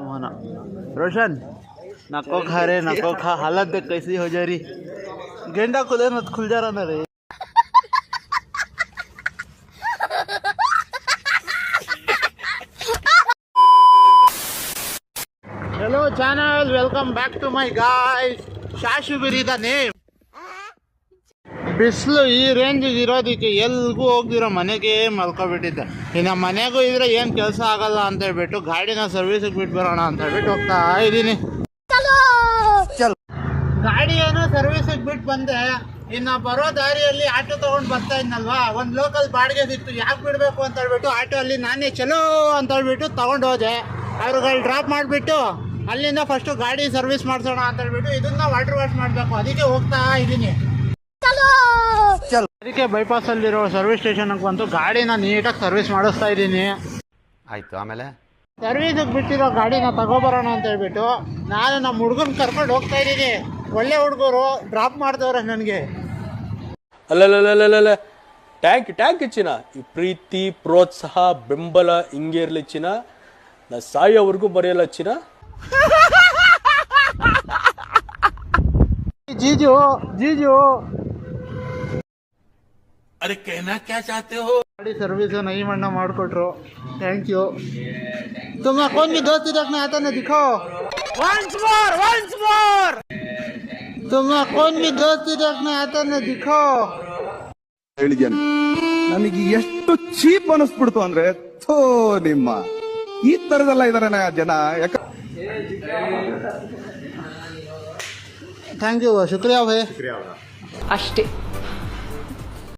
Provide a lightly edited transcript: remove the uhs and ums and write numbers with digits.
होना रोशन नको खा रे नको खा हालत देख कैसी हो जा रही गेंडा खुले मत खुल जा रहा ना रे hello channel welcome back to my guys शाशುಬಿರಿ ದ ನೇಮ್ ಬಿಸಿಲು ಈ ರೇಂಜಿಗೆ ಇರೋದಕ್ಕೆ ಎಲ್ಗೂ ಹೋಗ್ದಿರೋ ಮನೆಗೆ ಮಲ್ಕೊಬಿಟ್ಟಿದ್ದೆ ಇನ್ನು ಮನೆಗೂ ಇದ್ರೆ ಏನು ಕೆಲಸ ಆಗಲ್ಲ ಅಂತ ಹೇಳ್ಬಿಟ್ಟು ಗಾಡಿನ ಸರ್ವಿಸಿಗೆ ಬಿಟ್ಟು ಬರೋಣ ಅಂತ ಹೇಳ್ಬಿಟ್ಟು ಹೋಗ್ತಾ ಇದ್ದೀನಿ. ಚಲೋ ಗಾಡಿ ಏನೋ ಸರ್ವಿಸಿಗೆ ಬಿಟ್ಟು ಬಂದೆ. ಇನ್ನು ಬರೋ ದಾರಿಯಲ್ಲಿ ಆಟೋ ತೊಗೊಂಡು ಬರ್ತಾ ಇದ್ನಲ್ವಾ, ಒಂದು ಲೋಕಲ್ ಬಾಡಿಗೆ ಸಿಕ್ತು. ಯಾಕೆ ಬಿಡಬೇಕು ಅಂತ ಹೇಳ್ಬಿಟ್ಟು ಆಟೋ ಅಲ್ಲಿ ನಾನೇ ಚಲೋ ಅಂತ ಹೇಳ್ಬಿಟ್ಟು ತೊಗೊಂಡು ಹೋದೆ. ಅವ್ರುಗಳು ಡ್ರಾಪ್ ಮಾಡಿಬಿಟ್ಟು ಅಲ್ಲಿಂದ ಫಸ್ಟು ಗಾಡಿ ಸರ್ವಿಸ್ ಮಾಡಿಸೋಣ ಅಂತ ಹೇಳ್ಬಿಟ್ಟು ಇದನ್ನ ವಾಟರ್ ವಾಶ್ ಮಾಡಬೇಕು, ಅದಕ್ಕೆ ಹೋಗ್ತಾ ಇದ್ದೀನಿ. ಅದಕ್ಕೆ ಬೈಪಾಸ್ ಅಲ್ಲಿರೋ ಸರ್ವಿಸ್ ಸ್ಟೇಷನ್ ಬಂತು, ಗಾಡಿನ ನೀಟಾಗಿ ಸರ್ವಿಸ್ ಮಾಡಿಸ್ತಾ ಇದ್ದೀನಿ. ಆಯ್ತು, ಆಮೇಲೆ ಸರ್ವಿಸಿಗೆ ಬಿಟ್ಟಿರೋ ಗಾಡಿನ ತಗೋಬರೋಣ ಅಂತ ಹೇಳ್ಬಿಟ್ಟು ನಾನು ನಮ್ಮ ಹುಡುಗನ ಕರ್ಕೊಂಡು ಹೋಗ್ತಾ ಇದ್ದೀನಿ. ಒಳ್ಳೆ ಹುಡುಗರು ಡ್ರಾಪ್ ಮಾಡ್ದವ್ರೆ ನನಗೆ. ಅಲ್ಲಲ್ಲ ಟ್ಯಾಂಕ್ ಚಿನ್ನ, ಈ ಪ್ರೀತಿ ಪ್ರೋತ್ಸಾಹ ಬೆಂಬಲ ಹಿಂಗೆ ಇರಲಿ ಚಿನ್ನ, ನಾ ಸಾಯೋವರೆಗೂ ಬರೆಯಲ್ಲ ಚಿನ್ನ. जीजू जीजू अरे कहना क्या चाहते हो? गाड़ी सर्विस नहीं मन्ना ಮಾಡಿಕೊಟ್ರು, थैंक यू. तुम्हें कौन भी दोस्ती रखना आता ना दिखाओ. once more तुम्हें कौन भी दोस्ती रखना आता ना दिखाओ. ಹೇಳಿದ್ದೇನೆ, ನನಗೆ ಎಷ್ಟು ಚೀಪ್ ಅನಿಸ್ಬಿಡ್ತು ಅಂದ್ರೆ, ಥೋ ನಿಮ್ಮ ಈ ತರದೆಲ್ಲ ಇದಾರೆ ಜನ. ಯಾಕ थैंक यू, शुक्रिया भाई. ಅಷ್ಟೇ.